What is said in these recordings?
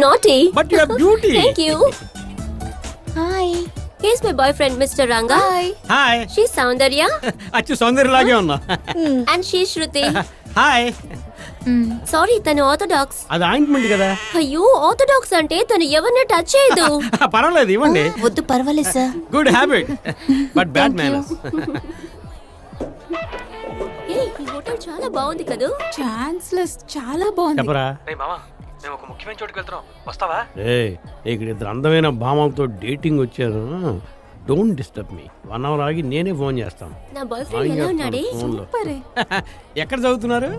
naughty. But you are beauty. Thank you. Hi. He's my boyfriend, Mr. Ranga. Hi. Hi. She's Soundarya. అచ్చు సౌందర్యలాగే ఉన్నా. And she's Shruti. Hi. Sorry, తను orthodox. అది ointment కదా. అయ్యో, orthodox అంటే తను ఎవరిని టచ్ చేయదు. పర్వాలేదు ఇవ్వండి. వద్దు పర్వాలేదు sir. Good habit but bad manners. ఈ హోటల్ చాలా బాగుంది కదా. ఛాన్స్లెస్ చాలా బాగుంది. చెప్పరా. రేయ్ మామ, మేము ఒక ముఖ్యమైన చోటుకి వెళ్తున్నాం, వస్తావా? ఇక్కడ ఇద్దరు అందమైన భామలతో డేటింగ్ వచ్చాను. Don't disturb me. 1 hour ఆగి నేనే ఫోన్ చేస్తాను. నా బాయ్ ఫ్రెండ్ ఎలా ఉన్నాడే? సూపరే. ఎక్కడ చదువుతున్నారు?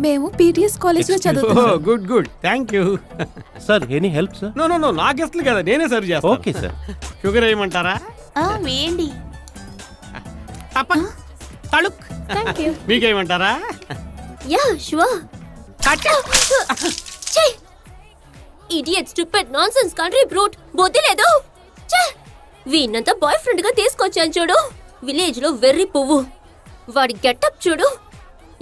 మేము పీటీఎస్ కాలేజ్ లో చదువుతున్నాం. Good good thank you. Sir any help sir? No no no నా గెస్ట్లు కదా, నేనే సర్వ్ చేస్తాను. Okay sir. షుగర్ వేయమంటారా? వేయండి. తపక్ తళుక్. Thank you. మీకేయమంటారా? Yeah sure. ఛే, idiot stupid nonsense country brute. బుద్ధి లేదు. ఛే, వీణ్ణంతా బాయ్ ఫ్రెండ్ గా తీసుకొచ్చాను చూడు. విలేజ్ లో వెర్రి పువ్వు. వాడి గెటప్ చూడు.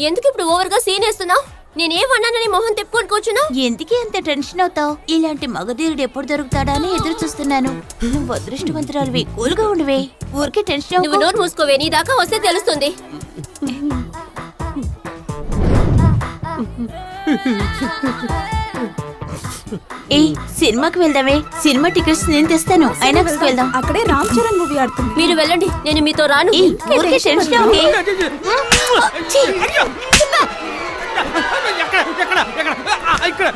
ఎందుకు ఇప్పుడు ఓవర్ గా సీన్ వేస్తున్నావు? నేనేమన్నానని మొహం తిప్పుకొని కూర్చున్నావు? ఎందుకే అంత టెన్షన్ అవుతావు? ఇలాంటి మగధీరుడు ఎప్పుడు దొరుకుతాడా అని ఎదురు చూస్తున్నాను. నువ్వు అదృష్టవంతురాలివి. కూల్గా ఉండివే. ఊరికే టెన్షన్ నువ్వు నోరు మూసుకోవే, నీ దాకా వస్తే తెలుస్తుంది. ఏయ్, సినిమాకి వెళ్దామే. సినిమా టికెట్స్ నేను తెస్తాను. ఐనాక్స్ కి వెళ్దాం. అక్కడే రామ్ చరణ్ మూవీ ఆడుతుంది. మీరు వెళ్ళండి, నేను మీతో రాను. ఏయ్, ఊరికే టెన్షన్ అవుతే. ఎక్కడ ఎక్కడ ఇక్కడ.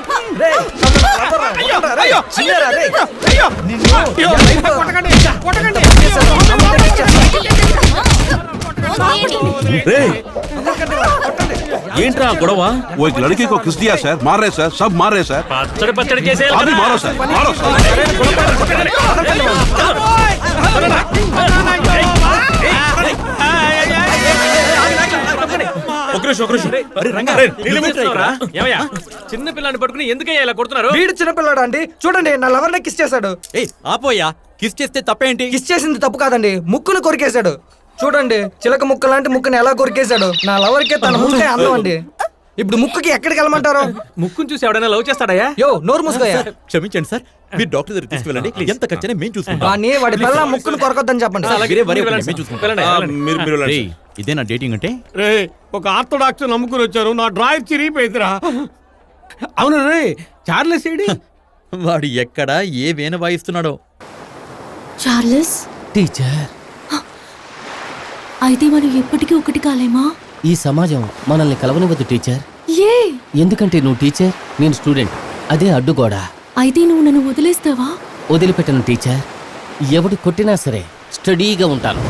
ఏంట్రా గొడవ? वो एक लड़की को किस दिया सर? मार रहे सर, सब मार रहे सर. పచ్చడి పచ్చడి చేసేయాలి अभी కదా. मारो सर, मारो सर. ఏమయ్యా, చిన్న పిల్లాన్ని పట్టుకుని ఎందుకయ్యా ఇలా కొడుతున్నారు? వీడు చిన్నపిల్లాడు అండి. చూడండి, నా లవర్ ని కిస్ చేశాడు. ఆపోయ్యా, కిస్ చేస్తే తప్పేంటి? కిస్ చేసింది తప్పు కాదండి, ముక్కును కొరికేశాడు. చూడండి, చిలక ముక్క లాంటి ముక్కుని ఎలా కొరికేశాడు. నా లవర్ కే తన ముక్కే అందం అండి. ఇప్పుడు ముక్కుకి ఎక్కడికి వెళ్ళమంటారు? ముక్కును చూసి ఎవడైనా లవ్ చేస్తాడయ్యా? యో, నోరు మూసుకోయా. క్షమించండి సార్, మీరు డాక్టర్ దగ్గర తీసుకెళ్ళండి. ఎంత ఖర్చైనా మేము చూసుకుంటాం. వాడిని వాడి పిల్ల ముక్కును కొరకొద్దని చెప్పండి. ఇదేనా డేటింగ్ అంటే? రే, ఒక ఆర్థోడాక్స్ నమ్ముకుని వచ్చారు. నా డ్రాయర్ చిరిగిపోయిందిరా. అవును రే, చార్లెస్ ఏడి? వాడు ఎక్కడ ఏ వేణ వాయిస్తున్నాడో. చార్లెస్ టీచర్, అయితే మనం ఎప్పటికీ ఒకటి కాలేమా? ఈ సమాజం మనల్ని కలవనివ్వదు టీచర్. ఏ? ఎందుకంటే నువ్వు టీచర్, నేను స్టూడెంట్. అదే అడ్డుగోడ. అయితే నువ్వు నన్ను వదిలేస్తావా? వదిలిపెట్టను టీచర్. ఎవడు కొట్టినా సరే స్టడీగా ఉంటాను.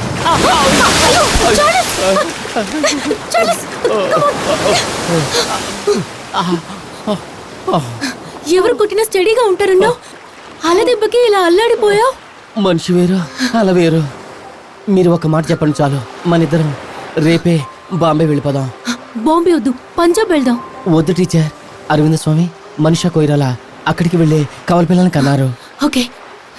ఎవరు కొట్టినా స్టడీగా ఉంటారన్నావు. అలా దెబ్బకి ఇలా అల్లాడిపోయావు. మనిషి వేరు, అలా వేరు. మీరు ఒక మాట చెప్పండి చాలు. మనిద్దరం రేపే బాంబే వెళ్ళిపోదాం. బాంబే వద్దు, పంజాబ్ వెళ్దాం. వద్దు టీచర్. అరవింద స్వామి, మనిషా కొయిరాలా అక్కడికి వెళ్ళి కవల పిల్లల్ని కన్నారు. ఓకే,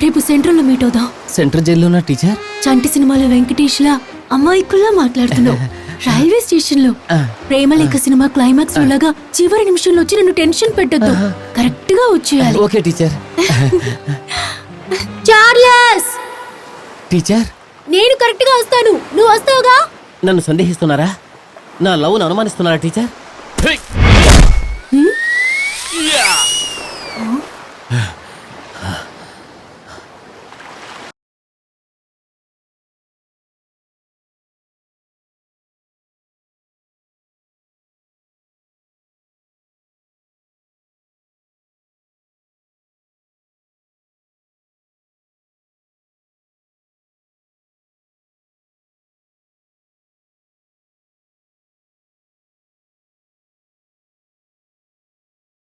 రేపు సెంట్రల్ లో మీట్ అవుదాం. సెంట్రల్ జైల్లో ఉన్న టీచర్. చంటి సినిమాలో వెంకటేష్ లా అమ్మాయికుల్లా మాట్లాడుతున్నావు. రైల్వే స్టేషన్ లో ప్రేమలేఖ సినిమా క్లైమాక్స్ లాగా చివరి నిమిషంలో వచ్చి నన్ను టెన్షన్ పెట్టొద్దు. కరెక్ట్ గా వచ్చేయాలి. Okay teacher. చార్లెస్, టీచర్, నేను కరెక్ట్ గా వస్తాను, నువ్వు వస్తావుగా? నన్ను సందేహిస్తున్నారా? నా లవ్ను అనుమానిస్తున్నారా టీచర్?